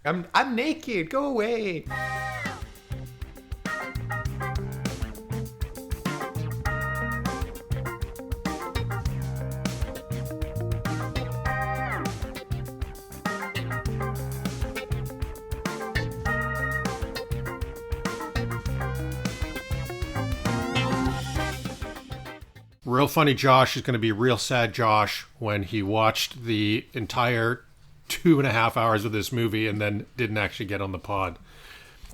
I'm naked. Go away. Real funny Josh is going to be real sad Josh when he watched the entire 2.5 hours of this movie and then didn't actually get on the pod.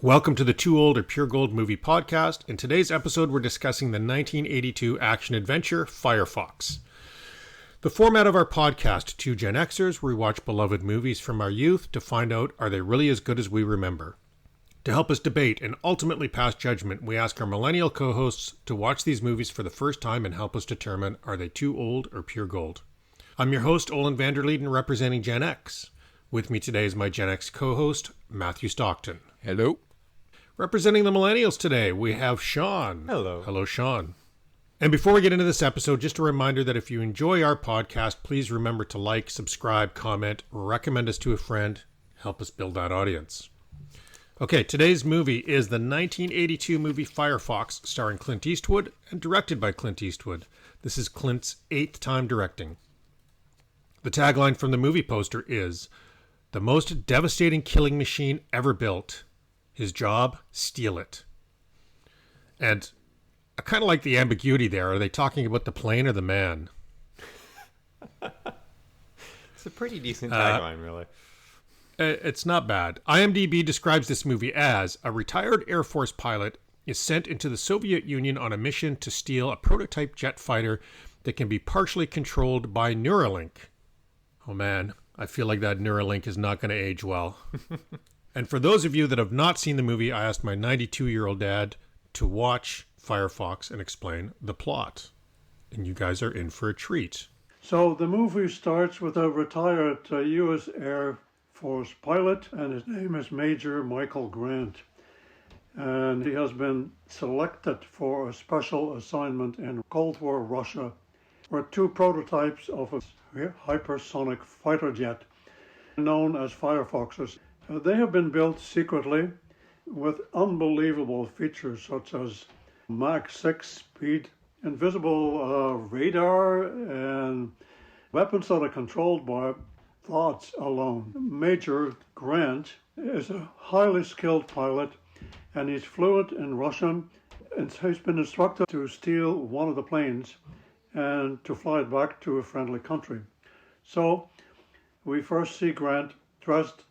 Welcome to the Too Old or Pure Gold Movie Podcast. In today's episode, we're discussing the 1982 action-adventure Firefox. The format of our podcast, two Gen Xers, where we watch beloved movies from our youth to find out, are they really as good as we remember? To help us debate and ultimately pass judgment, we ask our millennial co-hosts to watch these movies for the first time and help us determine, are they too old or pure gold? I'm your host, Olen Vanderleeden, representing Gen X. With me today is my Gen X co-host, Matthew Stockton. Hello. Representing the millennials today, we have Sean. Hello. Hello, Sean. And before we get into this episode, just a reminder that if you enjoy our podcast, please remember to like, subscribe, comment, recommend us to a friend, help us build that audience. Okay, today's movie is the 1982 movie Firefox, starring Clint Eastwood and directed by Clint Eastwood. This is Clint's 8th time directing. The tagline from the movie poster is, "The most devastating killing machine ever built. His job, steal it." And I kind of like the ambiguity there. Are they talking about the plane or the man? It's a pretty decent tagline, really. It's not bad. IMDb describes this movie as a retired Air Force pilot is sent into the Soviet Union on a mission to steal a prototype jet fighter that can be partially controlled by Neuralink. Oh man, I feel like that Neuralink is not going to age well. And for those of you that have not seen the movie, I asked my 92-year-old dad to watch Firefox and explain the plot. And you guys are in for a treat. So the movie starts with a retired U.S. Air Force pilot, and his name is Major Michael Grant. And he has been selected for a special assignment in Cold War Russia, where two prototypes of a hypersonic fighter jet, known as Firefoxes, they have been built secretly with unbelievable features such as Mach 6 speed, invisible radar, and weapons that are controlled by thoughts alone. Major Grant is a highly skilled pilot, and he's fluent in Russian, and he's been instructed to steal one of the planes and to fly it back to a friendly country. So we first see Grant dressed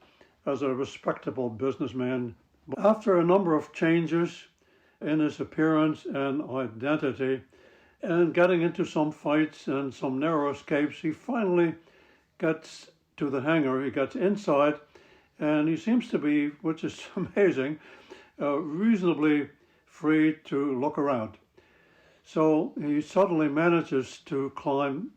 as a respectable businessman. After a number of changes in his appearance and identity, and getting into some fights and some narrow escapes, he finally gets to the hangar. He gets inside, and he seems to be, which is amazing, reasonably free to look around. So he suddenly manages to climb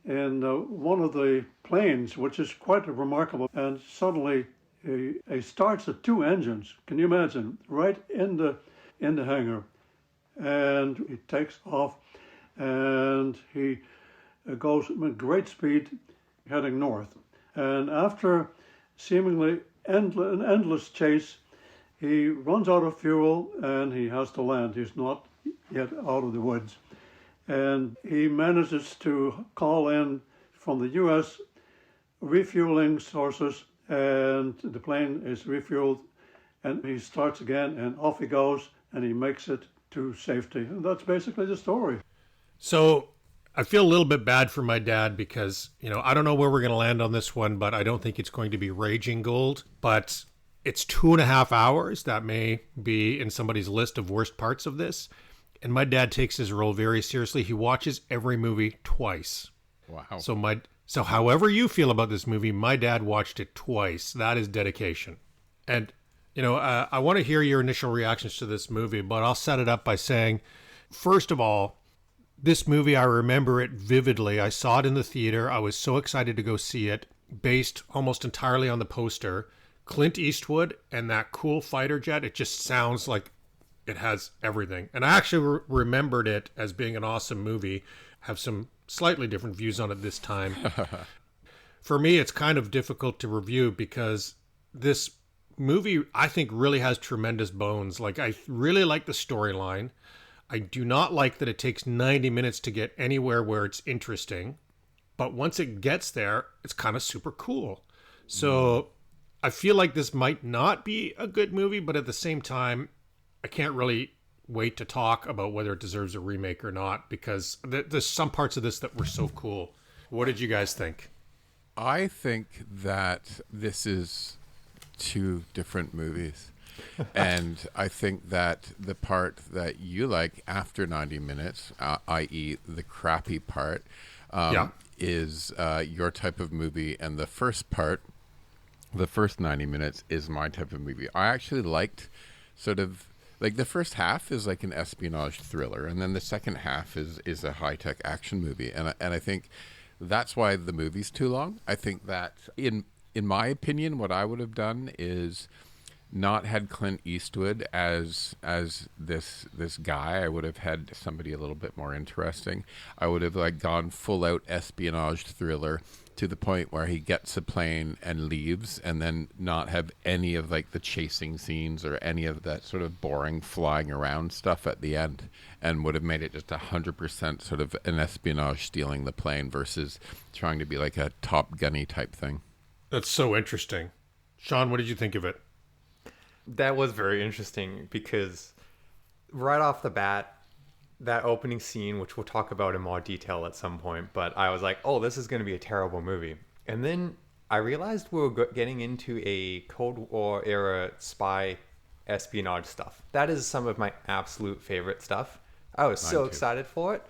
in one of the planes, which is quite remarkable, and suddenly he starts at two engines. Can you imagine? Right in the hangar, and he takes off, and he goes with great speed heading north. And after seemingly an endless chase, he runs out of fuel and he has to land. He's not yet out of the woods. And he manages to call in from the U.S. refueling sources, and the plane is refueled, and he starts again, and off he goes, and he makes it to safety. And that's basically the story. So I feel a little bit bad for my dad because, I don't know where we're going to land on this one, but I don't think it's going to be raging gold. But it's 2.5 hours. That may be in somebody's list of worst parts of this. And my dad takes his role very seriously. He watches every movie twice. Wow. So however you feel about this movie, my dad watched it twice. That is dedication. And, I want to hear your initial reactions to this movie, but I'll set it up by saying, first of all, this movie, I remember it vividly. I saw it in the theater. I was so excited to go see it, based almost entirely on the poster. Clint Eastwood and that cool fighter jet, it just sounds like it has everything. And I actually remembered it as being an awesome movie. I have some slightly different views on it this time. For me, it's kind of difficult to review because this movie, I think, really has tremendous bones. Like, I really like the storyline. I do not like that it takes 90 minutes to get anywhere where it's interesting. But once it gets there, it's kind of super cool. So I feel like this might not be a good movie, but at the same time, I can't really wait to talk about whether it deserves a remake or not, because there's some parts of this that were so cool. What did you guys think? I think that this is two different movies. And I think that the part that you like after 90 minutes, i.e. the crappy part, is your type of movie. And the first part, the first 90 minutes, is my type of movie. I actually liked sort of, like, the first half is like an espionage thriller. And then the second half is a high-tech action movie. And I think that's why the movie's too long. I think that, in my opinion, what I would have done is not had Clint Eastwood as this guy. I would have had somebody a little bit more interesting. I would have like gone full out espionage thriller to the point where he gets a plane and leaves, and then not have any of like the chasing scenes or any of that sort of boring flying around stuff at the end, and would have made it just 100% sort of an espionage stealing the plane versus trying to be like a Top Gunny type thing. That's so interesting. Sean, what did you think of it? That was very interesting because right off the bat, that opening scene, which we'll talk about in more detail at some point, but I was like, oh, this is going to be a terrible movie. And then I realized we were getting into a Cold War era spy espionage stuff. That is some of my absolute favorite stuff. I was so excited for it.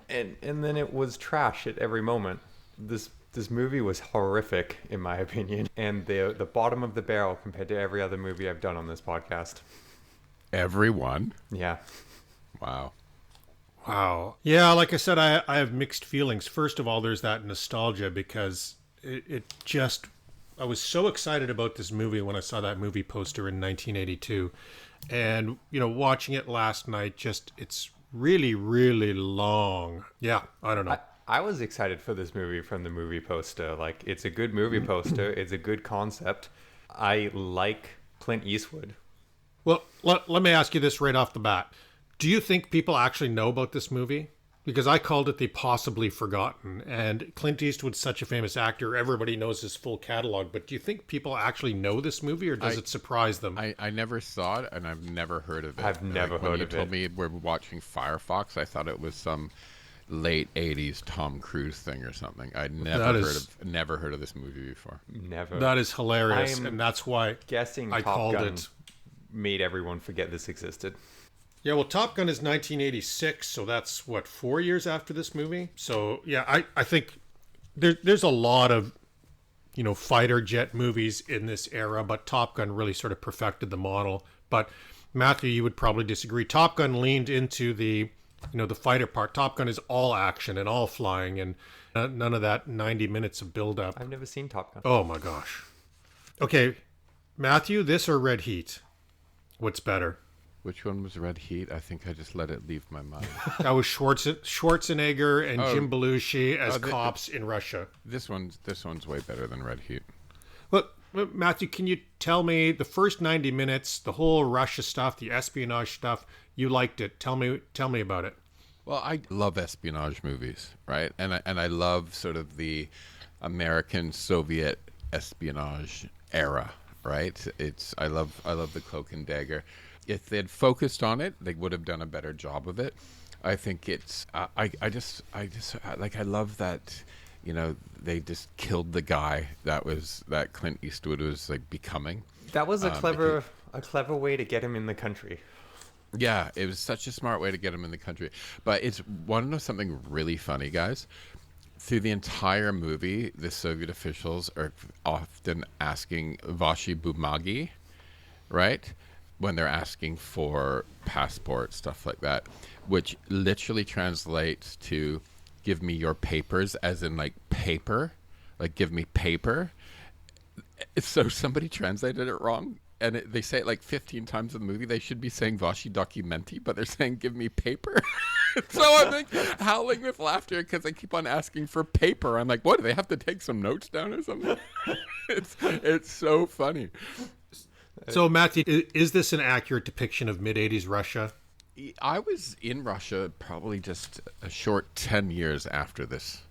And then it was trash at every moment. This movie was horrific, in my opinion, and the bottom of the barrel compared to every other movie I've done on this podcast. Everyone? Yeah. Wow. Yeah, like I said, I have mixed feelings. First of all, there's that nostalgia because it just... I was so excited about this movie when I saw that movie poster in 1982. And, watching it last night, it's really, really long. Yeah, I don't know. I was excited for this movie from the movie poster. Like, it's a good movie poster. It's a good concept. I like Clint Eastwood. Well, let me ask you this right off the bat. Do you think people actually know about this movie? Because I called it the possibly forgotten. And Clint Eastwood's such a famous actor. Everybody knows his full catalog. But do you think people actually know this movie, or does it surprise them? I never saw it, and I've never heard of it. I've never heard of it. When you told me we're watching Firefox, I thought it was some late 80s Tom Cruise thing or something. I'd never heard of this movie before. Never. That is hilarious, and that's why guessing I Top called Gun it. Made everyone forget this existed. Yeah, well, Top Gun is 1986, so that's, 4 years after this movie? So, yeah, I think there's a lot of, fighter jet movies in this era, but Top Gun really sort of perfected the model. But, Matthew, you would probably disagree. Top Gun leaned into the fighter part. Top Gun is all action and all flying, and none of that 90 minutes of build-up. I've never seen Top Gun. Oh, my gosh. Okay, Matthew, this or Red Heat? What's better? Which one was Red Heat? I think I just let it leave my mind. That was Schwarzenegger and Jim Belushi as cops in Russia. This one's way better than Red Heat. Well, Matthew, can you tell me the first 90 minutes, the whole Russia stuff, the espionage stuff, you liked it. Tell me about it. Well, I love espionage movies, right? And I love sort of the American Soviet espionage era, right? I love the Cloak and Dagger. If they'd focused on it, they would have done a better job of it. I think it's I love that, they just killed the guy that Clint Eastwood was like becoming. That was a clever way to get him in the country. Yeah, it was such a smart way to get him in the country. But want to know something really funny, guys? Through the entire movie, the Soviet officials are often asking Vashi Bumagi, right? When they're asking for passport, stuff like that, which literally translates to give me your papers, as in like paper, like give me paper. So somebody translated it wrong, and they say it like 15 times in the movie. They should be saying Vashi Documenti, but they're saying give me paper. So I'm like howling with laughter because I keep on asking for paper. I'm like, what, do they have to take some notes down or something? It's so funny. So, Matthew, is this an accurate depiction of mid-'80s Russia? I was in Russia probably just a short 10 years after this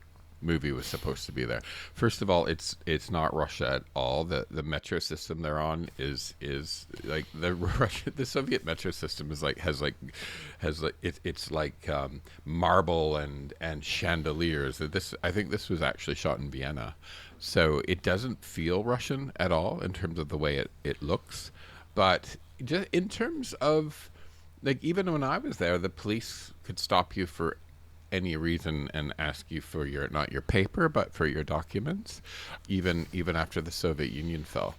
movie was supposed to be there. First of all, it's not Russia at all. The metro system they're on is like the Soviet metro system is like has it's like marble and chandeliers. I think this was actually shot in Vienna, so it doesn't feel Russian at all in terms of the way it looks. But just in terms of, like, even when I was there, the police could stop you for any reason and ask you for not your paper, but for your documents, even after the Soviet Union fell.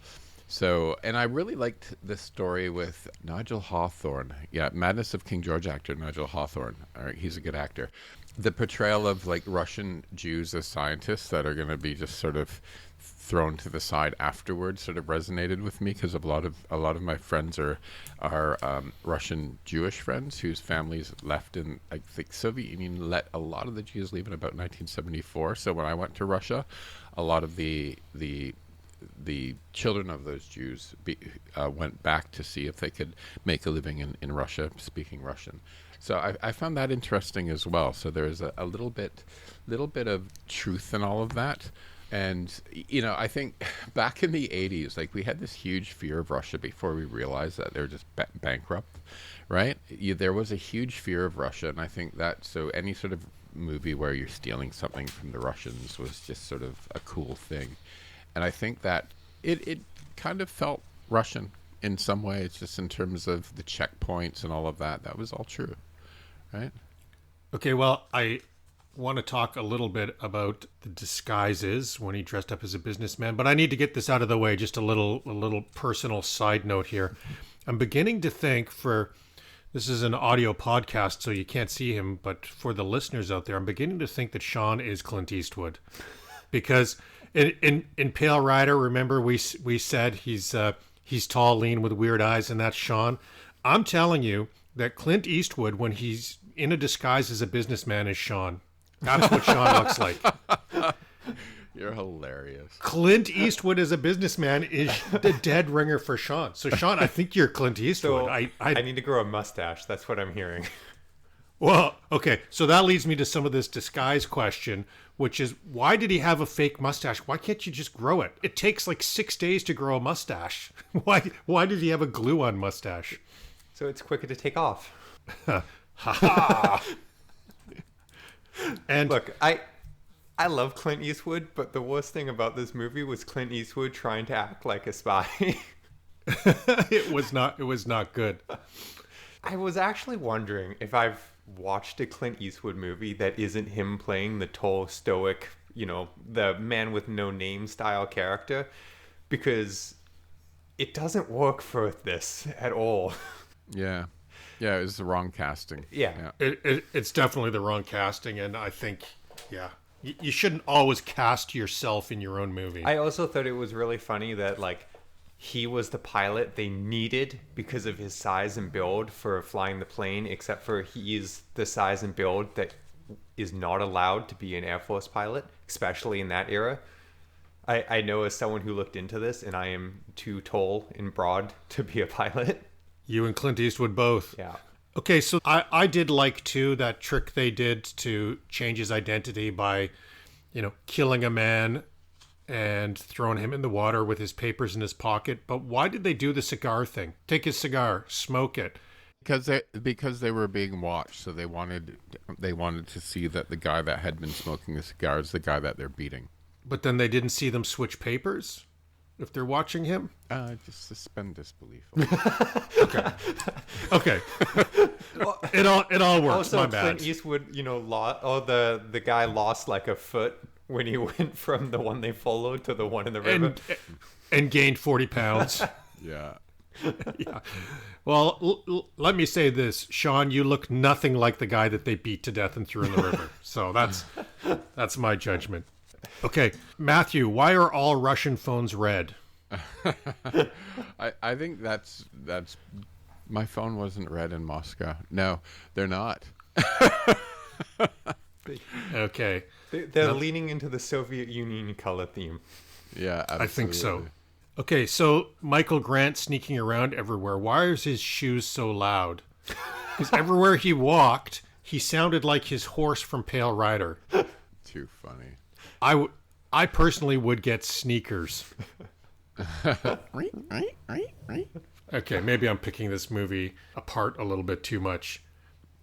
So, and I really liked this story with Nigel Hawthorne. Yeah, Madness of King George actor Nigel Hawthorne. He's a good actor. The portrayal of like Russian Jews as scientists that are going to be just sort of thrown to the side afterwards sort of resonated with me, because a lot of my friends are Russian Jewish friends whose families left in, I think, Soviet Union let a lot of the Jews leave in about 1974. So when I went to Russia, a lot of the children of those Jews went back to see if they could make a living in Russia speaking Russian. So I found that interesting as well. So there's a little bit of truth in all of that. And, you know, I think back in the 80s, like, we had this huge fear of Russia before we realized that they were just bankrupt, right? There was a huge fear of Russia, and I think that, so any sort of movie where you're stealing something from the Russians was just sort of a cool thing. And I think that it kind of felt Russian in some ways, just in terms of the checkpoints and all of that. That was all true, right? Okay, well, I want to talk a little bit about the disguises when he dressed up as a businessman, but I need to get this out of the way. Just a little personal side note here. I'm beginning to think, this is an audio podcast, so you can't see him, but for the listeners out there, I'm beginning to think that Sean is Clint Eastwood, because in Pale Rider, remember we said he's tall, lean, with weird eyes, and that's Sean. I'm telling you that Clint Eastwood, when he's in a disguise as a businessman, is Sean. That's what Sean looks like. You're hilarious. Clint Eastwood as a businessman is the dead ringer for Sean. So, Sean, I think you're Clint Eastwood. So I need to grow a mustache. That's what I'm hearing. Well, okay. So that leads me to some of this disguise question, which is, why did he have a fake mustache? Why can't you just grow it? It takes like 6 days to grow a mustache. Why did he have a glue-on mustache? So it's quicker to take off. Ha ha. And look, I love Clint Eastwood, but the worst thing about this movie was Clint Eastwood trying to act like a spy. it was not good. I was actually wondering if I've watched a Clint Eastwood movie that isn't him playing the tall, stoic, the man with no name style character, because it doesn't work for this at all. Yeah. Yeah, it was the wrong casting. Yeah. It's definitely the wrong casting, and I think, yeah, you shouldn't always cast yourself in your own movie. I also thought it was really funny that, like, he was the pilot they needed because of his size and build for flying the plane, except for he is the size and build that is not allowed to be an Air Force pilot, especially in that era. I know as someone who looked into this, and I am too tall and broad to be a pilot. You and Clint Eastwood both. Yeah. Okay, so I did like, too, that trick they did to change his identity by, killing a man and throwing him in the water with his papers in his pocket. But why did they do the cigar thing? Take his cigar, smoke it. Because they were being watched, so they wanted to see that the guy that had been smoking the cigar is the guy that they're beating. But then they didn't see them switch papers if they're watching him? Just suspend disbelief. Okay. Well, it all works. Also, My bad. Clint Eastwood, the guy lost like a foot when he went from the one they followed to the one in the river. And gained 40 pounds. Yeah. Yeah. Well, let me say this, Sean, you look nothing like the guy that they beat to death and threw in the river. So that's my judgment. Okay, Matthew, why are all Russian phones red? I think that's my phone wasn't red in Moscow. No, they're not. Okay. They're leaning into the Soviet Union color theme. Yeah, absolutely. I think so. Okay, so Michael Grant sneaking around everywhere. Why is his shoes so loud? Because everywhere he walked, he sounded like his horse from Pale Rider. Too funny. I personally would get sneakers. Okay, maybe I'm picking this movie apart a little bit too much.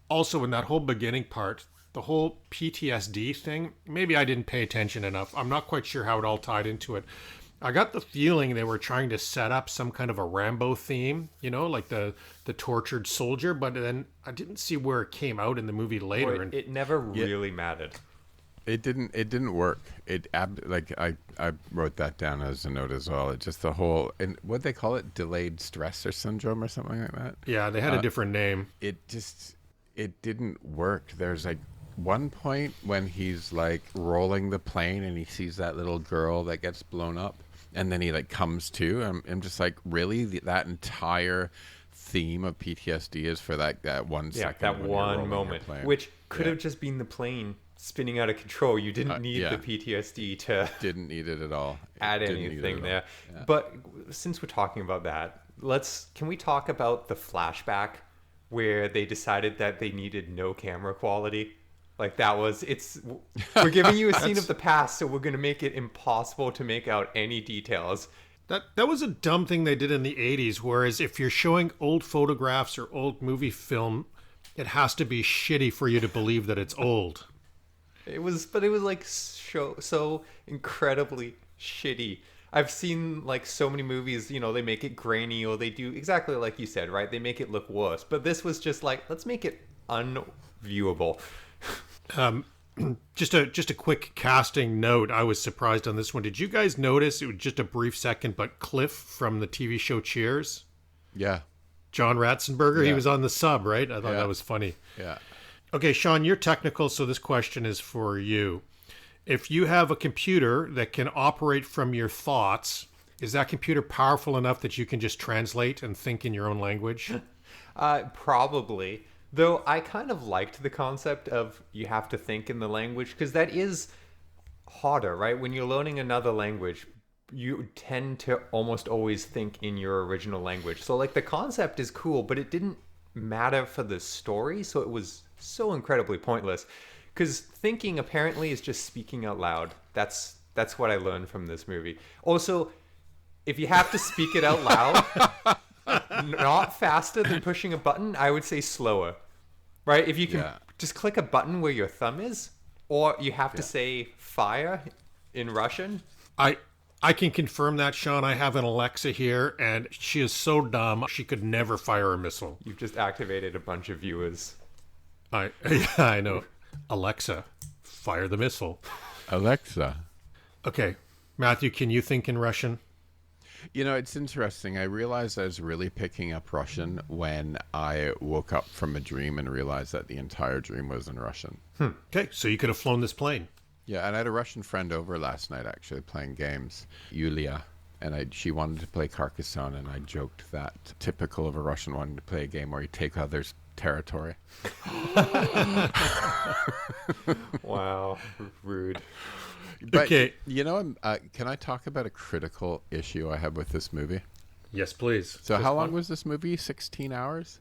Also, in that whole beginning part, the whole PTSD thing, maybe I didn't pay attention enough. I'm not quite sure how it all tied into it. I got the feeling they were trying to set up some kind of a Rambo theme, like the tortured soldier, but then I didn't see where it came out in the movie later. Boy, it never really mattered. It didn't work. I wrote that down as a note as well. It just the whole, and what they call it, delayed stress or syndrome or something like that. Yeah, they had a different name. It didn't work. There's like one point when he's like rolling the plane and he sees that little girl that gets blown up, and then he like comes to. I'm just like, really, that entire theme of PTSD is for that 1 second. That one moment, which could have just been the plane spinning out of control. You didn't need the PTSD to didn't need it at all. Add anything there. Yeah. But since we're talking about that, can we talk about the flashback where they decided that they needed no camera quality? Like we're giving you a scene of the past, so we're going to make it impossible to make out any details. That was a dumb thing they did in the 80s, whereas if you're showing old photographs or old movie film, it has to be shitty for you to believe that it's old. It was like so incredibly shitty. I've seen like so many movies, they make it grainy, or they do exactly like you said, right? They make it look worse. But this was just like, let's make it unviewable. Just a quick casting note. I was surprised on this one. Did you guys notice, it was just a brief second, but Cliff from the TV show Cheers? Yeah. John Ratzenberger, he was on the sub, right? I thought that was funny. Yeah. Okay, Sean, you're technical, so this question is for you. If you have a computer that can operate from your thoughts, is that computer powerful enough that you can just translate and think in your own language? Probably. Though I kind of liked the concept of you have to think in the language, because that is harder, right? When you're learning another language, you tend to almost always think in your original language. So like the concept is cool, but it didn't matter for the story, so it was so incredibly pointless. Because thinking apparently is just speaking out loud. That's what I learned from this movie. Also, if you have to speak it out loud, not faster than pushing a button, I would say slower. Right? If you can just click a button where your thumb is, or you have to say fire in Russian. I can confirm that, Sean. I have an Alexa here, and she is so dumb, she could never fire a missile. You've just activated a bunch of viewers. I know. Alexa, fire the missile. Alexa. Okay. Matthew, can you think in Russian? It's interesting. I realized I was really picking up Russian when I woke up from a dream and realized that the entire dream was in Russian. Okay, so you could have flown this plane. Yeah, and I had a Russian friend over last night actually playing games, Yulia, and she wanted to play Carcassonne, and I joked that typical of a Russian wanting to play a game where you take others' territory. Wow, rude. But, okay. Can I talk about a critical issue I have with this movie? Yes, please. So how long was this movie? 16 hours?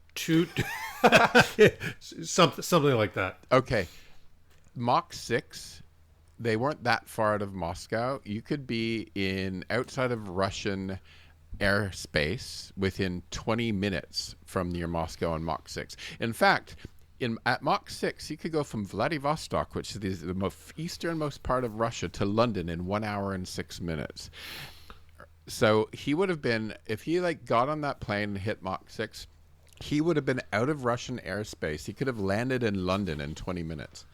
Something like that. Okay. Mach 6, they weren't that far out of Moscow. You could be outside of Russian airspace within 20 minutes from near Moscow on Mach 6. In fact, at Mach 6, you could go from Vladivostok, which is the most easternmost part of Russia, to London in 1 hour and 6 minutes. So he would have been, if he got on that plane and hit Mach 6, he would have been out of Russian airspace. He could have landed in London in 20 minutes.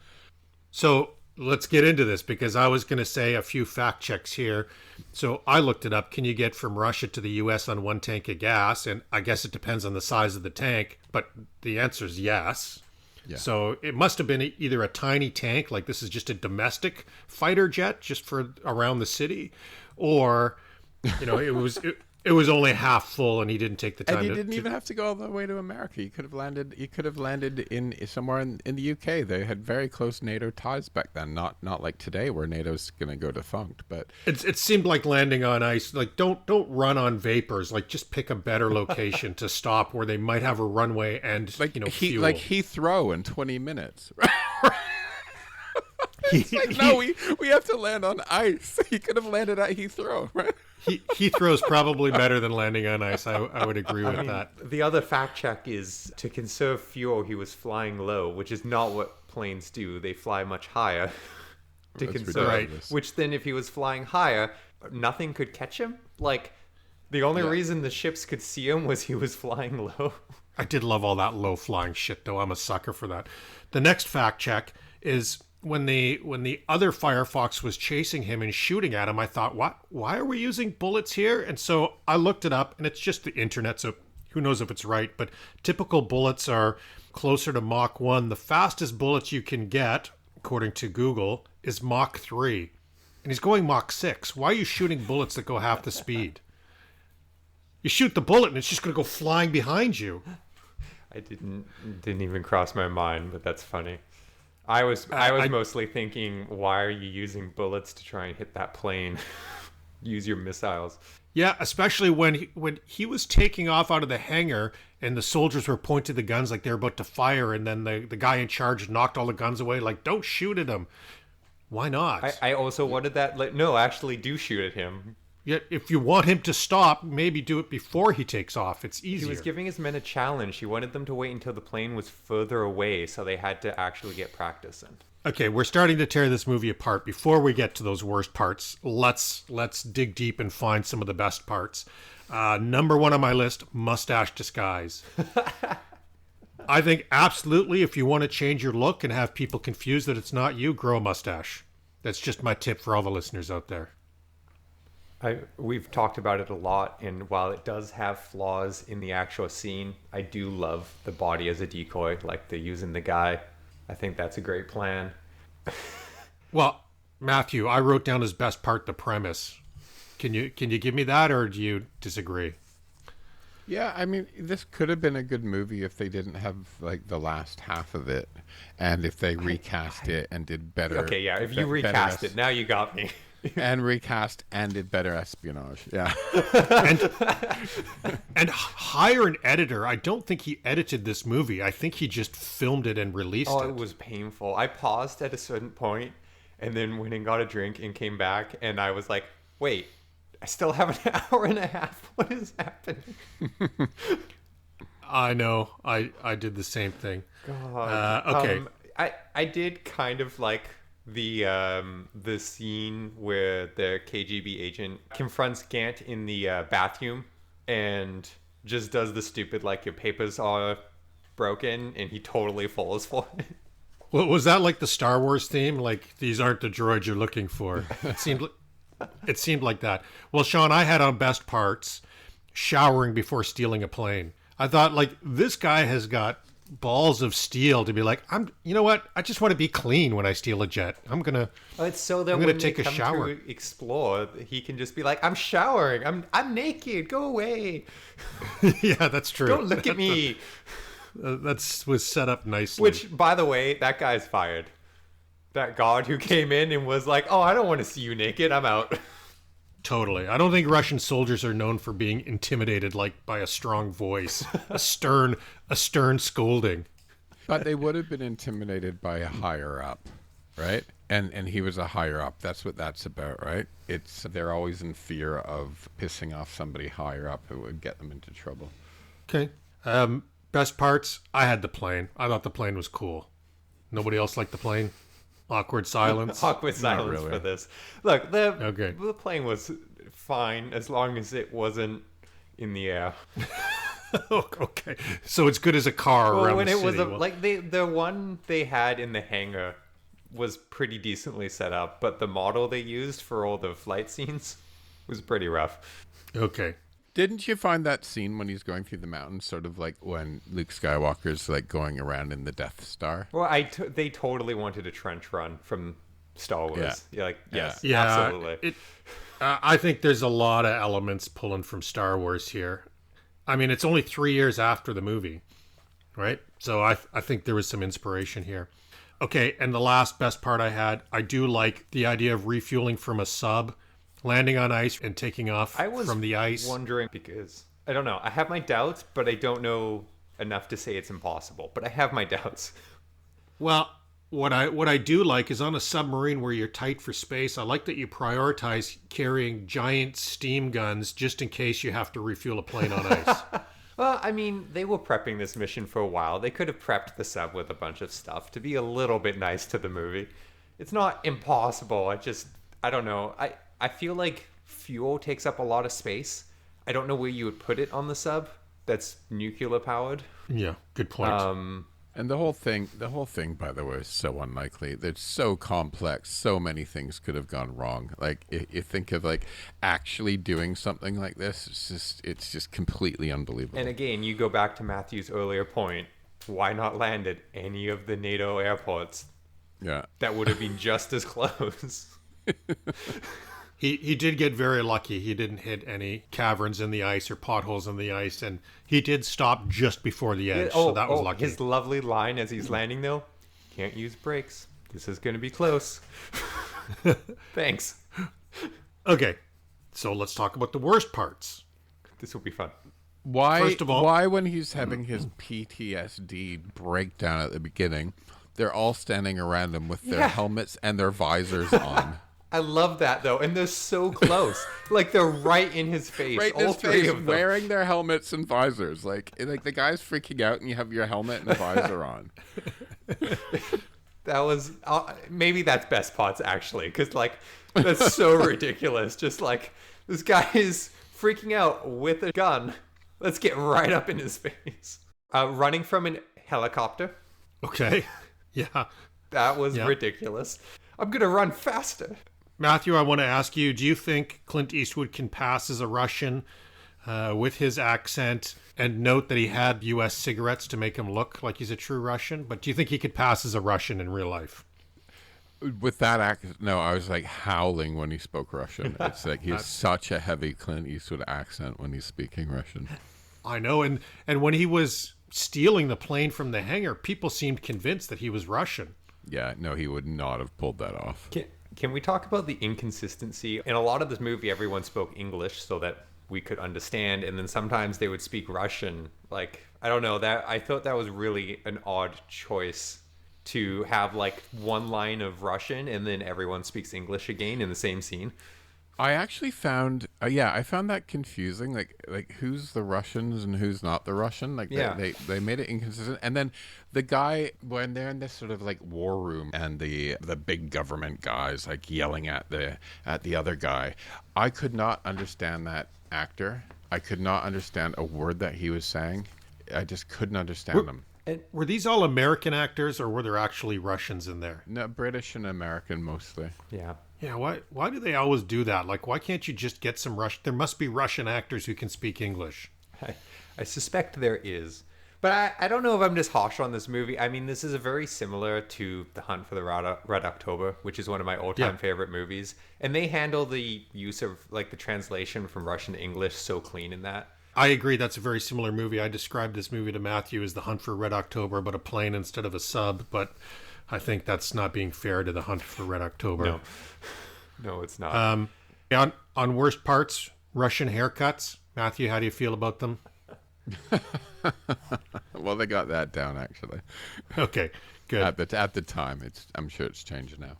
So let's get into this, because I was going to say a few fact checks here. So I looked it up. Can you get from Russia to the U.S. on one tank of gas? And I guess it depends on the size of the tank, but the answer is yes. Yeah. So it must have been either a tiny tank, like this is just a domestic fighter jet just for around the city, or it It was only half full, and he didn't take the time. And he didn't even have to go all the way to America. He could have landed. He could have landed in somewhere in the UK. They had very close NATO ties back then. Not like today, where NATO's going to go defunct. But it seemed like landing on ice. Like don't run on vapors. Like just pick a better location to stop where they might have a runway and fuel. Like Heathrow in 20 minutes. We have to land on ice. He could have landed at Heathrow, right? Heathrow's probably better than landing on ice. I would agree with that. The other fact check is to conserve fuel, he was flying low, which is not what planes do. They fly much higher to conserve. Right. Which then, if he was flying higher, nothing could catch him. Like, the only reason the ships could see him was he was flying low. I did love all that low flying shit, though. I'm a sucker for that. The next fact check is when the other Firefox was chasing him and shooting at him, I thought, what? Why are we using bullets here? And so I looked it up, and it's just the internet, so who knows if it's right. But typical bullets are closer to Mach 1. The fastest bullets you can get, according to Google, is Mach 3. And he's going Mach 6. Why are you shooting bullets that go half the speed? You shoot the bullet, and it's just going to go flying behind you. I didn't even cross my mind, but that's funny. I was mostly thinking, why are you using bullets to try and hit that plane? Use your missiles. Yeah, especially when he was taking off out of the hangar and the soldiers were pointing the guns like they were about to fire, and then the guy in charge knocked all the guns away. Like, don't shoot at him. Why not? I also wanted that. Like, no, actually, do shoot at him. Yet, if you want him to stop, maybe do it before he takes off. It's easier. He was giving his men a challenge. He wanted them to wait until the plane was further away, so they had to actually get practice in. Okay, we're starting to tear this movie apart. Before we get to those worst parts, let's dig deep and find some of the best parts. Number one on my list, mustache disguise. I think absolutely, if you want to change your look and have people confused that it's not you, grow a mustache. That's just my tip for all the listeners out there. We've talked about it a lot, and while it does have flaws in the actual scene, I do love the body as a decoy, like they're using the guy. I think that's a great plan. Well, Matthew, I wrote down as best part the premise. Can you give me that, or do you disagree? Yeah, I mean, this could have been a good movie if they didn't have like the last half of it, and if they recast it and did better. Okay, yeah, if you recast it, now you got me. And recast and did better espionage. Yeah. and hire an editor. I don't think he edited this movie. I think he just filmed it and released it. Oh, it was painful. I paused at a certain point and then went and got a drink and came back, and I was like, wait, I still have an hour and a half. What is happening? I know. I did the same thing. God. Okay. I did kind of like the scene where the KGB agent confronts Gant in the bathroom and just does the stupid, like, your papers are broken, and he totally falls for it. Well, was that like the Star Wars theme? Like, these aren't the droids you're looking for. It seemed like that. Well, Sean, I had on best parts showering before stealing a plane. I thought, like, this guy has got balls of steel to be like, you know what? I just want to be clean when I steal a jet. I'm gonna take a shower. To explore, he can just be like, I'm showering. I'm naked. Go away. Yeah, that's true. Don't look at me. That was set up nicely. Which, by the way, that guy's fired. That guard who came in and was like, oh, I don't want to see you naked. I'm out. Totally. I don't think Russian soldiers are known for being intimidated like by a strong voice, a stern scolding. But they would have been intimidated by a higher up, right? And he was a higher up. That's what that's about, right? They're always in fear of pissing off somebody higher up who would get them into trouble. Okay. Best parts, I had the plane. I thought the plane was cool. Nobody else liked the plane? Awkward silence. Awkward silence really. For this. Look, the plane was fine as long as it wasn't in the air. Okay, so it's good as a car around when the it city. was like the one they had in the hangar was pretty decently set up, but the model they used for all the flight scenes was pretty rough. Okay. Didn't you find that scene when he's going through the mountains, sort of like when Luke Skywalker's like going around in the Death Star? Well, they totally wanted a trench run from Star Wars. Yeah, like yes, Yeah, absolutely. I think there's a lot of elements pulling from Star Wars here. I mean, it's only 3 years after the movie, right? So I think there was some inspiration here. Okay, and the last best part I do like the idea of refueling from a sub, landing on ice and taking off from the ice. Wondering because I don't know. I have my doubts, but I don't know enough to say it's impossible. But I have my doubts. Well, what I do like is on a submarine where you're tight for space, I like that you prioritize carrying giant steam guns just in case you have to refuel a plane on ice. Well, I mean, they were prepping this mission for a while. They could have prepped the sub with a bunch of stuff to be a little bit nice to the movie. It's not impossible. I don't know. I feel like fuel takes up a lot of space. I don't know where you would put it on the sub that's nuclear powered. Yeah, good point. And the whole thing, by the way, is so unlikely. It's so complex. So many things could have gone wrong. Like, you think of like actually doing something like this. It's just completely unbelievable. And again, you go back to Matthew's earlier point. Why not land at any of the NATO airports? Yeah, That would have been just as close. He did get very lucky. He didn't hit any caverns in the ice or potholes in the ice, and he did stop just before the edge, so that was lucky. His lovely line as he's landing, though, can't use brakes. This is going to be close. Thanks. Okay, so let's talk about the worst parts. This will be fun. Why? First of all- why when he's having his PTSD breakdown at the beginning, they're all standing around him with their helmets and their visors on. I love that, though, and they're so close. Like, they're right in his face. Right in all his three face, of them. wearing their helmets and visors. Like the guy's freaking out, and you have your helmet and a visor on. That was... maybe that's best parts, actually, because, like, that's so ridiculous. Just, like, this guy is freaking out with a gun. Let's get right up in his face. Running from a helicopter. Okay, yeah. That was ridiculous. I'm going to run faster. Matthew, I want to ask you, do you think Clint Eastwood can pass as a Russian with his accent? And note that he had U.S. cigarettes to make him look like he's a true Russian. But do you think he could pass as a Russian in real life? With that accent, no, I was like howling when he spoke Russian. It's like he has such a heavy Clint Eastwood accent when he's speaking Russian. I know, and when he was stealing the plane from the hangar, people seemed convinced that he was Russian. Yeah, no, he would not have pulled that off. Can we talk about the inconsistency? In a lot of this movie, everyone spoke English so that we could understand, and then sometimes they would speak Russian. Like, I don't know, that I thought that was really an odd choice to have like one line of Russian and then everyone speaks English again in the same scene. I actually found, I found that confusing. Like who's the Russians and who's not the Russian? Like, they made it inconsistent. And then the guy, when they're in this sort of like war room, and the big government guys like yelling at the other guy, I could not understand that actor. I could not understand a word that he was saying. I just couldn't understand them. Were these all American actors, or were there actually Russians in there? No, British and American mostly. Yeah. Yeah, why do they always do that? Like, why can't you just get some Russian? There must be Russian actors who can speak English. I suspect there is. But I don't know if I'm just harsh on this movie. I mean, this is very similar to The Hunt for the Red October, which is one of my all-time favorite movies. And they handle the use of, like, the translation from Russian to English so clean in that. I agree. That's a very similar movie. I described this movie to Matthew as The Hunt for Red October, but a plane instead of a sub. But I think that's not being fair to The Hunt for Red October. No, it's not. On worst parts, Russian haircuts. Matthew, how do you feel about them? Well, they got that down actually. Okay, good. At the time, I'm sure it's changed now.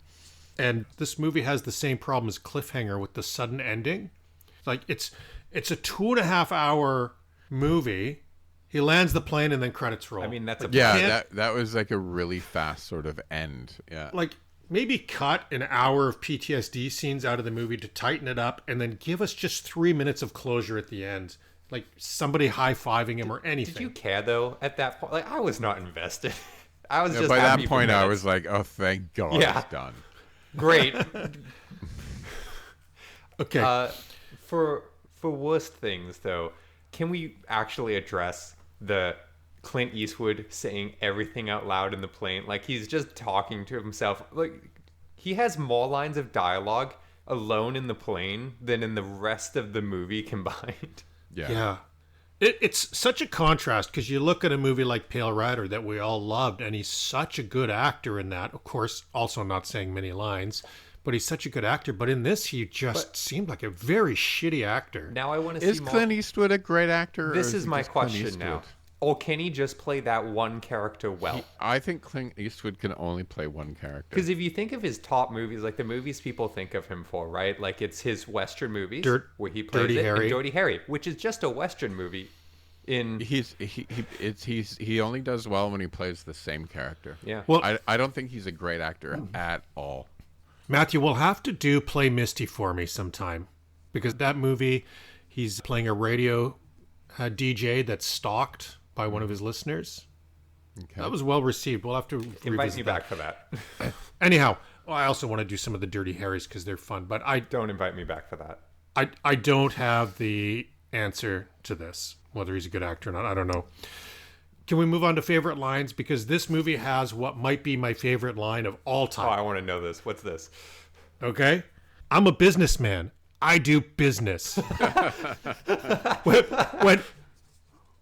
And this movie has the same problem as Cliffhanger with the sudden ending. Like, it's a 2.5 hour movie. He lands the plane and then credits roll. I mean, that's that was like a really fast sort of end. Yeah. Like, maybe cut an hour of PTSD scenes out of the movie to tighten it up, and then give us just 3 minutes of closure at the end. Like somebody high-fiving him or anything. Did you care, though, at that point? Like, I was not invested. I was just by happy that for point, I minutes. was like, oh, thank God it's done. Great. Okay. For worst things, though, can we actually address the Clint Eastwood saying everything out loud in the plane? Like, he's just talking to himself. Like, He has more lines of dialogue alone in the plane than in the rest of the movie combined. Yeah. It's such a contrast because you look at a movie like Pale Rider that we all loved, and he's such a good actor in that. Of course, also not saying many lines, but he's such a good actor. But in this, he just seemed like a very shitty actor. Now I want to see Is Clint Eastwood a great actor? This or is he my just Clint question now. Eastwood? Or can he just play that one character well? I think Clint Eastwood can only play one character. Because if you think of his top movies, like the movies people think of him for, right? Like it's his Western movies where he plays Dirty it, Harry. and Dirty Harry, which is just a Western movie. He only does well when he plays the same character. Yeah. Well, I don't think he's a great actor at all. Matthew, we'll have to play Misty for me sometime because that movie, he's playing a radio DJ that's stalked by one of his listeners. Okay. That was well received. We'll have to Invite revisit me that. back for that. Anyhow, I also want to do some of the Dirty Harrys because they're fun, but Don't invite me back for that. I don't have the answer to this, whether he's a good actor or not. I don't know. Can we move on to favorite lines? Because this movie has what might be my favorite line of all Oh, time. I want to know this. What's this? Okay? I'm a businessman. I do business.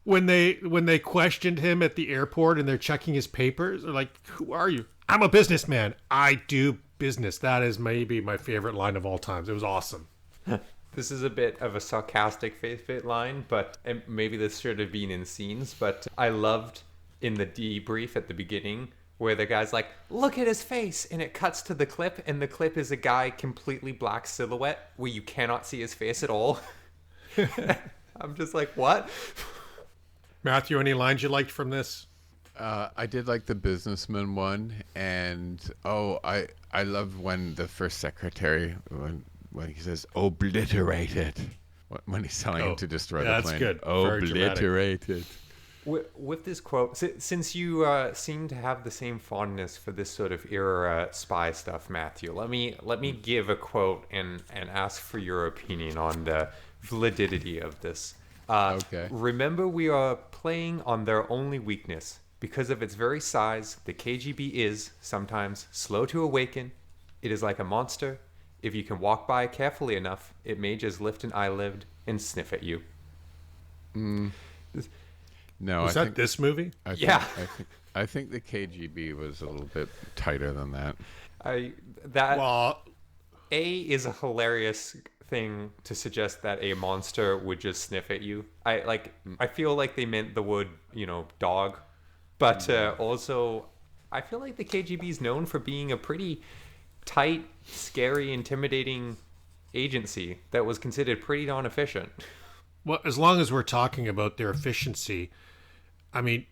when they questioned him at the airport and they're checking his papers, they're like, "Who are you?" "I'm a businessman. I do business." That is maybe my favorite line of all times. It was awesome. This is a bit of a sarcastic faith line, but and maybe this should have been in scenes, but I loved in the debrief at the beginning where the guy's like, "Look at his face," and it cuts to the clip, and the clip is a guy completely black silhouette where you cannot see his face at all. I'm just like, what? Matthew, any lines you liked from this? I did like the businessman one, and I love when the first secretary when he says "obliterate it" when he's telling him to destroy the that's plane. good. Very dramatic. Obliterate it. With this quote, since you seem to have the same fondness for this sort of era spy stuff, Matthew, let me give a quote and ask for your opinion on the validity of this. Okay. Remember, we are playing on their only weakness. Because of its very size, the KGB is, sometimes, slow to awaken. It is like a monster. If you can walk by carefully enough, it may just lift an eyelid and sniff at you. No, Was I that think this movie? Yeah. I think the KGB was a little bit tighter than that. Well, A is a hilarious thing to suggest that a monster would just sniff at you. I feel like they meant the word, dog. But also, I feel like the KGB is known for being a pretty tight, scary, intimidating agency that was considered pretty darn efficient. well, as long as we're talking about their efficiency, I mean,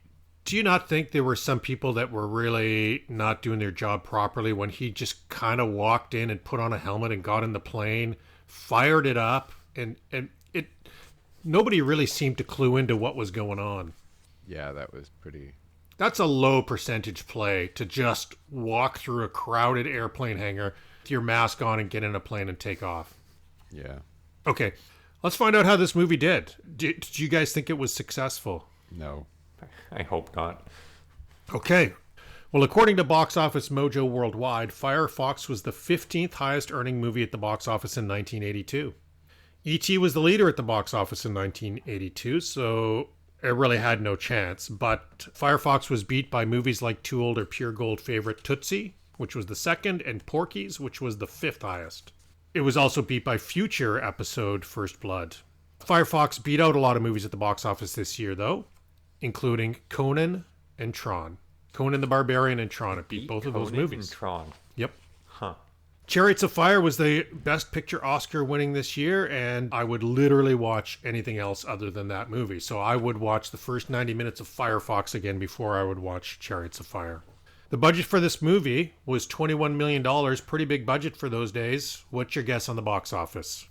do you not think there were some people that were really not doing their job properly when he just kind of walked in and put on a helmet and got in the plane, fired it up, and it nobody really seemed to clue into what was going on. Yeah, that was pretty. That's a low percentage play to just walk through a crowded airplane hangar with your mask on and get in a plane and take off. Yeah. Okay, let's find out how this movie did. Did you guys think it was successful? No. I hope not. Okay. Well, according to Box Office Mojo Worldwide, Firefox was the 15th highest earning movie at the box office in 1982. E.T. was the leader at the box office in 1982, so it really had no chance. But Firefox was beat by movies like Too Old or Pure Gold favorite Tootsie, which was the second, and Porky's, which was the 5th highest. It was also beat by future episode First Blood. Firefox beat out a lot of movies at the box office this year, though, including Conan and Tron. Conan the Barbarian and Tron. It beat both of those Conan movies. and Tron. Yep. Huh. Chariots of Fire was the Best Picture Oscar winning this year, and I would literally watch anything else other than that movie. So I would watch the first 90 minutes of Firefox again before I would watch Chariots of Fire. The budget for this movie was $21 million. Pretty big budget for those days. What's your guess on the box office?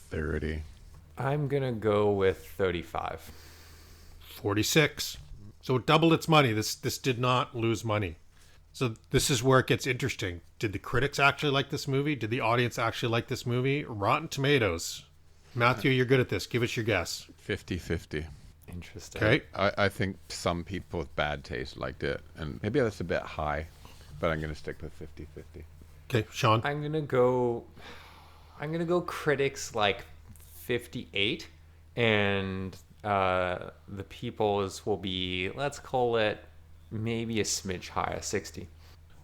30. I'm going to go with 35. 46. So it doubled its money. This did not lose money. So this is where it gets interesting. Did the critics actually like this movie? Did the audience actually like this movie? Rotten Tomatoes. Matthew, you're good at this. Give us your guess. 50-50. Interesting. Okay. I think some people with bad taste liked it, and maybe that's a bit high, but I'm going to stick with 50-50. Okay, Sean. I'm gonna go critics like 58, and the people's will be, let's call it maybe a smidge higher, 60.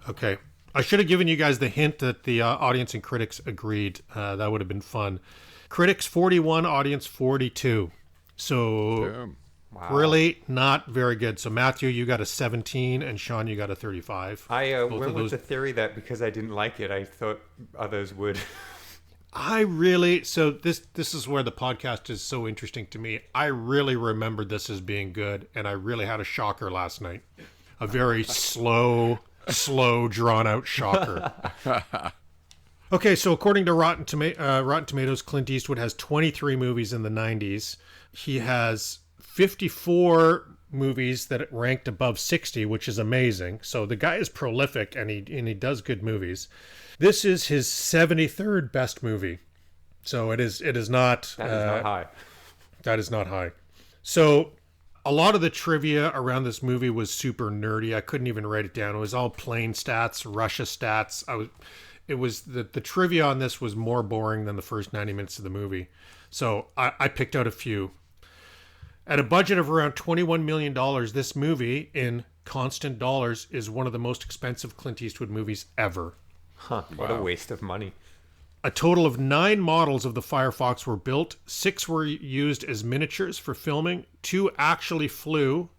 Okay. I should have given you guys the hint that the audience and critics agreed. That would have been fun. Critics 41, audience 42. So Damn. Wow. really not very good. So Matthew, you got a 17, and Sean, you got a 35. I Both went of with those- the theory that because I didn't like it, I thought others would. So this is where the podcast is so interesting to me. I really remembered this as being good, and I really had a shocker last night. A very slow, drawn out shocker. Okay, so according to Rotten Tomatoes, Clint Eastwood has 23 movies in the 90s. He has 54 movies that ranked above 60, which is amazing. So the guy is prolific, and he does good movies. This is his 73rd best movie. So it is not That is not high. that is not high. So a lot of the trivia around this movie was super nerdy. I couldn't even write it down. It was all plain stats, Russia stats. The trivia on this was more boring than the first 90 minutes of the movie. So I picked out a few. At a budget of around $21 million, this movie, in constant dollars, is one of the most expensive Clint Eastwood movies ever. Huh, what a waste of money. A total of 9 models of the Firefox were built. 6 were used as miniatures for filming. 2 actually flew,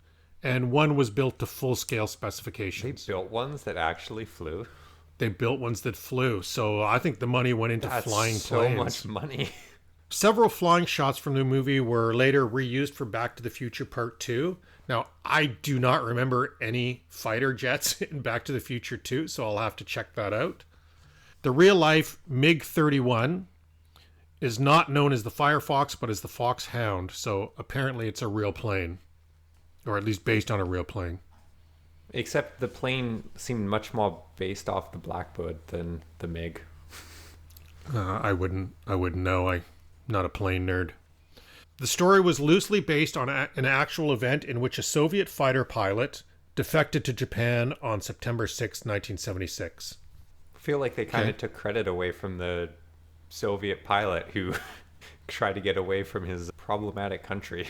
and 1 was built to full-scale They specifications. built ones that actually flew. They built ones that flew, so I think the money went into That's flying so planes. much money. Several flying shots from the movie were later reused for Back to the Future Part 2. Now, I do not remember any fighter jets in Back to the Future 2, so I'll have to check that out. The real-life MiG-31 is not known as the Firefox, but as the Foxhound, so apparently it's a real plane, or at least based on a real plane. Except the plane seemed much more based off the Blackbird than the MiG. I wouldn't know. I'm not a plane nerd. The story was loosely based on an actual event in which a Soviet fighter pilot defected to Japan on September 6, 1976. I feel like they kind of took credit away from the Soviet pilot who tried to get away from his problematic country.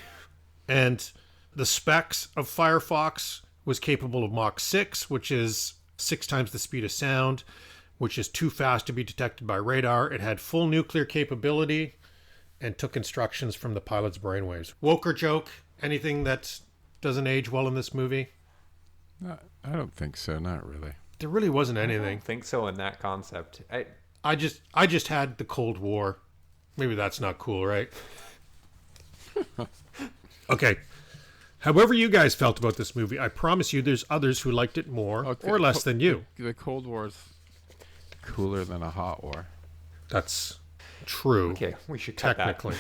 And the specs of Firefox was capable of Mach 6, which is 6 times the speed of sound, which is too fast to be detected by radar. It had full nuclear capability and took instructions from the pilot's brainwaves. Woke or joke? Anything that doesn't age well in this movie? No, I don't think so. Not really. There really wasn't I anything. don't think so in that concept. I just had the Cold War. Maybe that's not cool, right? Okay. However you guys felt about this movie, I promise you there's others who liked it more Okay, or less than you. The Cold War's cooler than a hot war. That's true. Okay, we should cut Technically.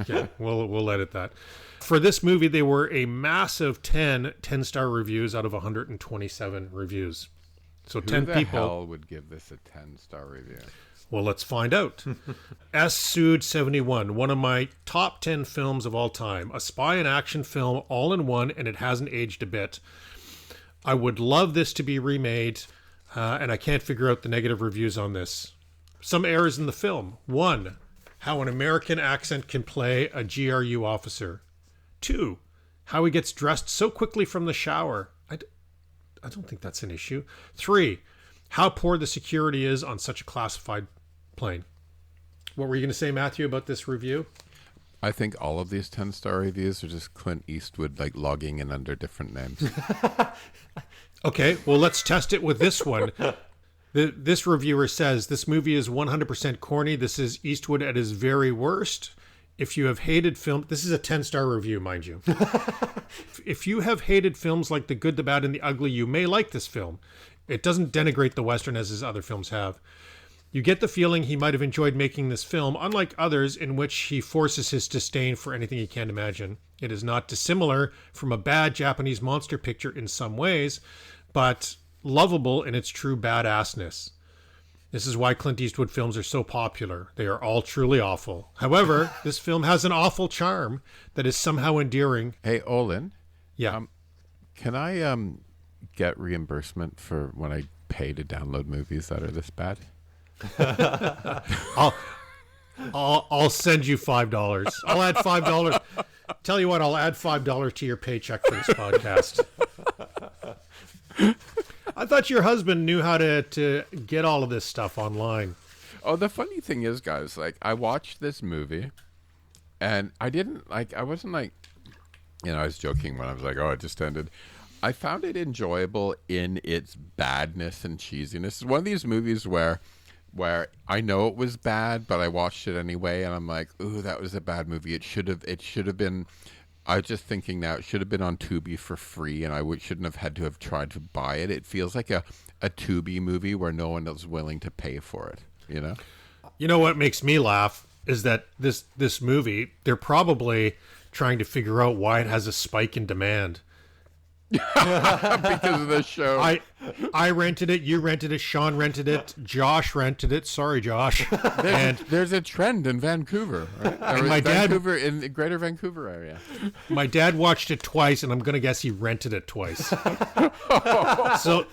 Yeah, we'll edit that. For this movie, they were a massive 10-star reviews out of 127 reviews. So Who 10 the people. hell would give this a 10-star review? Well, let's find out. S. Sood 71, one of my top 10 films of all time. A spy and action film all in one, and it hasn't aged a bit. I would love this to be remade, and I can't figure out the negative reviews on this. Some errors in the film. 1. How an American accent can play a GRU officer. 2. How he gets dressed so quickly from the shower. I don't think that's an issue. 3. How poor the security is on such a classified plane. What were you going to say, Matthew, about this review? I think all of these 10-star reviews are just Clint Eastwood like logging in under different names. Okay, well, let's test it with this one. This reviewer says, this movie is 100% corny. This is Eastwood at his very worst. If you have hated film... This is a 10-star review, mind you. If you have hated films like The Good, the Bad, and the Ugly, you may like this film. It doesn't denigrate the Western as his other films have. You get the feeling he might have enjoyed making this film, unlike others in which he forces his disdain for anything he can't imagine. It is not dissimilar from a bad Japanese monster picture in some ways, but lovable in its true badassness. This is why Clint Eastwood films are so popular. They are all truly awful. However, this film has an awful charm that is somehow endearing. Hey, Olen, Yeah. can I get reimbursement for when I pay to download movies that are this bad? I'll send you $5. I'll add $5. Tell you what, I'll add $5 to your paycheck for this podcast. I thought your husband knew how to get all of this stuff online. Oh, the funny thing is, guys, like, I watched this movie, and I wasn't like, I was joking when I was like, oh, it just ended. I found it enjoyable in its badness and cheesiness. It's one of these movies where I know it was bad, but I watched it anyway, and I'm like, ooh, that was a bad movie. It should have been. I was just thinking now, it should have been on Tubi for free, and shouldn't have had to have tried to buy it. It feels like a Tubi movie where no one is willing to pay for it. You know what makes me laugh is that this movie, they're probably trying to figure out why it has a spike in demand. Because of the show. I rented it, you rented it, Sean rented it, Josh rented it. Sorry, Josh. There's a trend in Vancouver, right? In the greater Vancouver area. My dad watched it twice, and I'm going to guess he rented it twice. So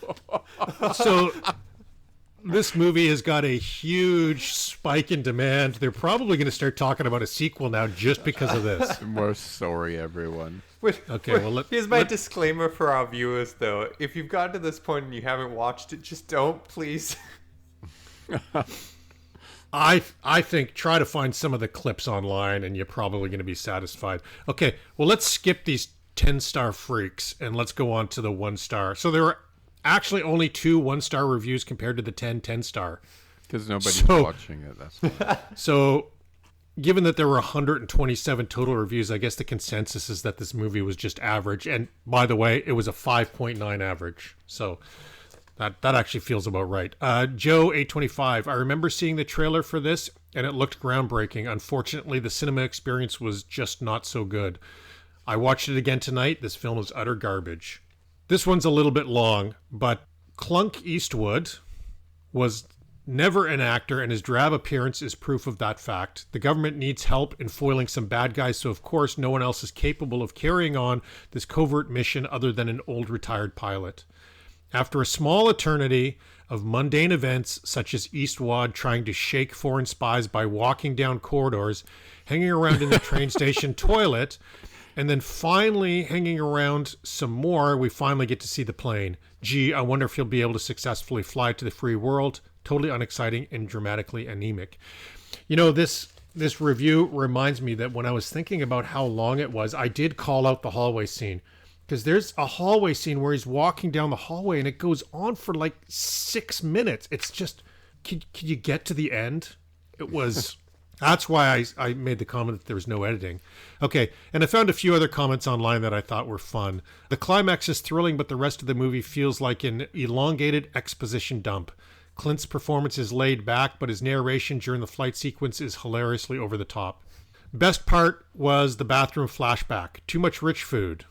this movie has got a huge spike in demand. They're probably going to start talking about a sequel now just because of this. We're sorry, everyone. Here's my disclaimer for our viewers, though. If you've gotten to this point and you haven't watched it, just don't, please. I think try to find some of the clips online, and you're probably going to be satisfied. Okay, well, let's skip these 10-star freaks, and let's go on to the 1-star. So there are actually only 2 1-star reviews compared to the 10-star. Because nobody's watching it, that's why. So, given that there were 127 total reviews, I guess the consensus is that this movie was just average. And by the way, it was a 5.9 average. So that actually feels about right. Joe 825, I remember seeing the trailer for this, and it looked groundbreaking. Unfortunately, the cinema experience was just not so good. I watched it again tonight. This film is utter garbage. This one's a little bit long, but Clint Eastwood was never an actor, and his drab appearance is proof of that fact. The government needs help in foiling some bad guys, so of course no one else is capable of carrying on this covert mission other than an old retired pilot. After a small eternity of mundane events such as Eastwood trying to shake foreign spies by walking down corridors, hanging around in the train station toilet, and then finally hanging around some more, we finally get to see the plane. Gee, I wonder if he'll be able to successfully fly to the free world. Totally unexciting and dramatically anemic. This review reminds me that when I was thinking about how long it was, I did call out the hallway scene. Because there's a hallway scene where he's walking down the hallway and it goes on for like 6 minutes. It's just, could you get to the end? It was... That's why I made the comment that there was no editing. Okay, and I found a few other comments online that I thought were fun. The climax is thrilling, but the rest of the movie feels like an elongated exposition dump. Clint's performance is laid back, but his narration during the flight sequence is hilariously over the top. Best part was the bathroom flashback. Too much rich food.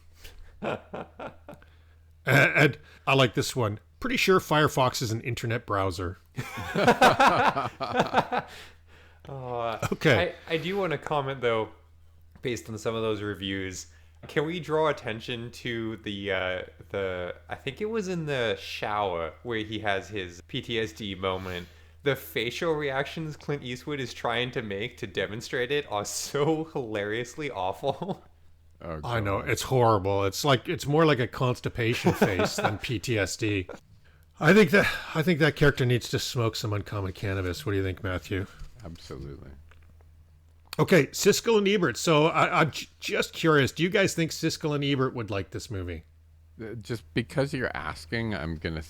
And I like this one. Pretty sure Firefox is an internet browser. Okay. I do want to comment, though, based on some of those reviews. Can we draw attention to the I think it was in the shower where he has his PTSD moment. The facial reactions Clint Eastwood is trying to make to demonstrate it are so hilariously awful. Oh, I know, it's horrible. It's more like a constipation face than PTSD. I think that character needs to smoke some uncommon cannabis. What do you think, Matthew? Absolutely. Okay, Siskel and Ebert. So I'm just curious. Do you guys think Siskel and Ebert would like this movie? Just because you're asking, I'm gonna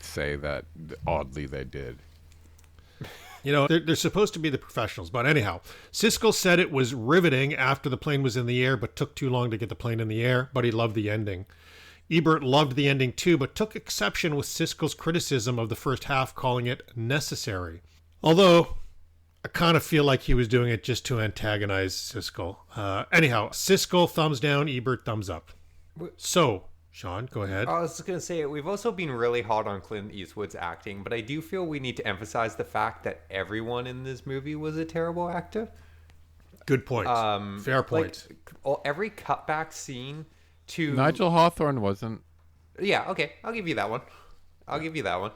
say that oddly they did. They're supposed to be the professionals, but anyhow, Siskel said it was riveting after the plane was in the air, but took too long to get the plane in the air. But he loved the ending. Ebert loved the ending too, but took exception with Siskel's criticism of the first half, calling it necessary. Although, I kind of feel like he was doing it just to antagonize Siskel. Anyhow, Siskel, thumbs down, Ebert, thumbs up. So, Sean, go ahead. I was just going to say, we've also been really hard on Clint Eastwood's acting, but I do feel we need to emphasize the fact that everyone in this movie was a terrible actor. Good point. Fair point. Every cutback scene to... Nigel Hawthorne wasn't. Yeah, okay, I'll give you that one. I'll give you that one.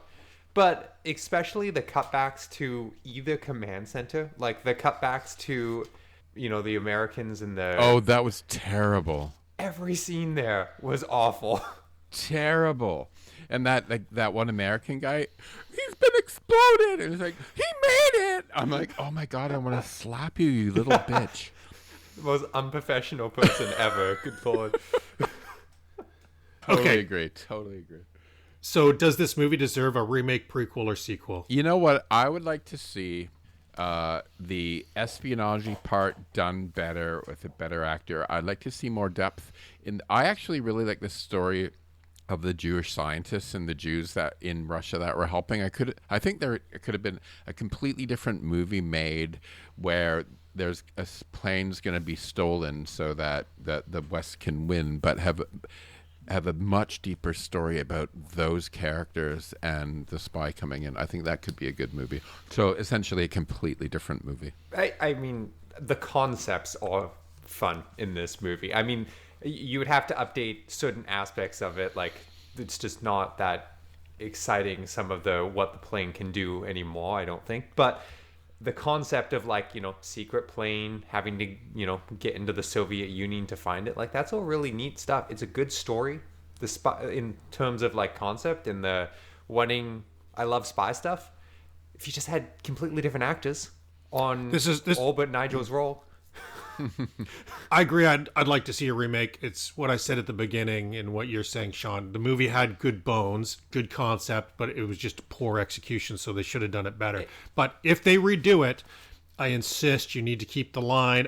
But especially the cutbacks to either command center, like the cutbacks to, the Americans and the... Oh, that was terrible. Every scene there was awful. Terrible. And that one American guy, he's been exploded. And it's like, he made it. I'm like, oh my God, I want to slap you, you little bitch. The most unprofessional person ever. Good Lord. Totally agree. So does this movie deserve a remake, prequel, or sequel? You know what? I would like to see the espionage part done better with a better actor. I'd like to see more depth. I actually really like the story of the Jewish scientists and the Jews that in Russia that were helping. I think there could have been a completely different movie made where there's a plane's going to be stolen so that the West can win, but have a much deeper story about those characters and the spy coming in. I think that could be a good movie. So essentially a completely different movie. I mean, the concepts are fun in this movie. I mean, you would have to update certain aspects of it. Like, it's just not that exciting, some of what the plane can do anymore, I don't think. But the concept of, like, secret plane, having to, get into the Soviet Union to find it, like, that's all really neat stuff. It's a good story. The spy, in terms of, like, concept and the wanting, I love spy stuff. If you just had completely different actors on all but Nigel's role. I agree. I'd like to see a remake. It's what I said at the beginning and what you're saying, Sean. The movie had good bones, good concept, but it was just poor execution, so they should have done it better. But if they redo it, I insist you need to keep the line,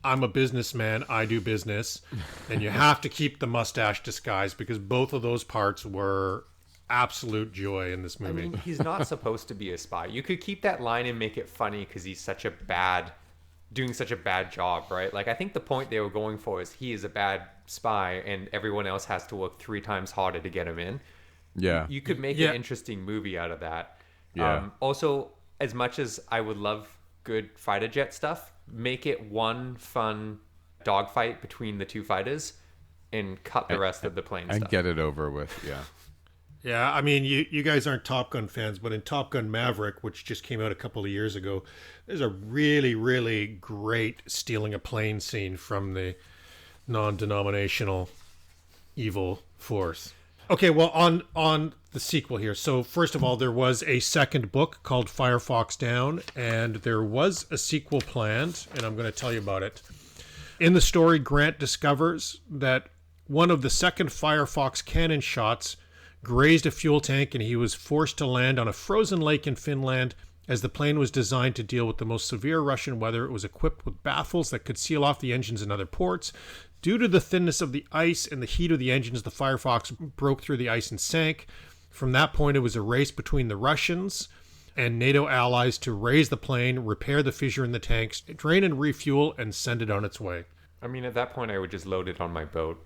I'm a businessman, I do business. And you have to keep the mustache disguise, because both of those parts were absolute joy in this movie. I mean, he's not supposed to be a spy. You could keep that line and make it funny because he's doing such a bad job, right? Like, I think the point they were going for is he is a bad spy and everyone else has to work 3 times harder to get him in. Yeah. You could make an interesting movie out of that. Yeah. Also, as much as I would love good fighter jet stuff, make it one fun dogfight between the 2 fighters and cut the rest of the plane stuff. And get it over with, yeah. Yeah, I mean, you guys aren't Top Gun fans, but in Top Gun Maverick, which just came out a couple of years ago, there's a really, really great stealing a plane scene from the non-denominational evil force. Okay, well, on the sequel here. So first of all, there was a second book called Firefox Down, and there was a sequel planned, and I'm going to tell you about it. In the story, Grant discovers that one of the second Firefox cannon shots grazed a fuel tank, and he was forced to land on a frozen lake in Finland. As the plane was designed to deal with the most severe Russian weather, it was equipped with baffles that could seal off the engines in other ports. Due to the thinness of the ice and the heat of the engines, the Firefox broke through the ice and sank. From that point, it was a race between the Russians and NATO allies to raise the plane, repair the fissure in the tanks, drain and refuel, and send it on its way. I mean, at that point, I would just load it on my boat.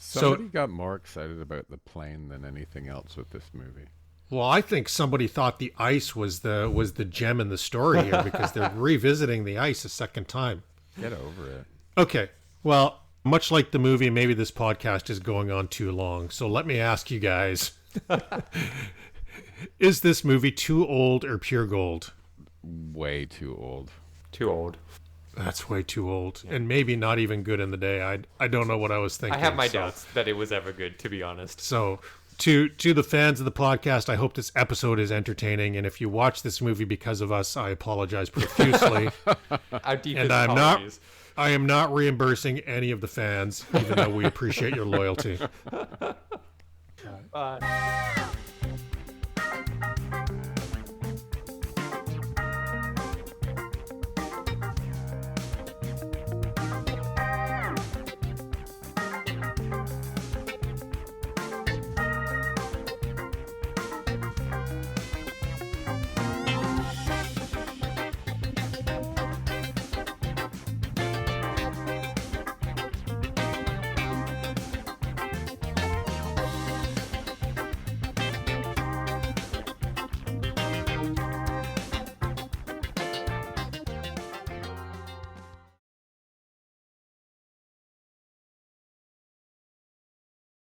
Somebody got more excited about the plane than anything else with this movie. Well, I think somebody thought the ice was the gem in the story here, because they're revisiting the ice a second time. Get over it. Okay, well, much like the movie, maybe this podcast is going on too long. So let me ask you guys, is this movie too old or pure gold? Way too old. Too old. That's way too old, and maybe not even good in the day. I don't know what I was thinking. I have my doubts that it was ever good, to be honest. So, to the fans of the podcast, I hope this episode is entertaining. And if you watch this movie because of us, I apologize profusely. Our deepest and apologies. I am not reimbursing any of the fans, even though we appreciate your loyalty. Bye.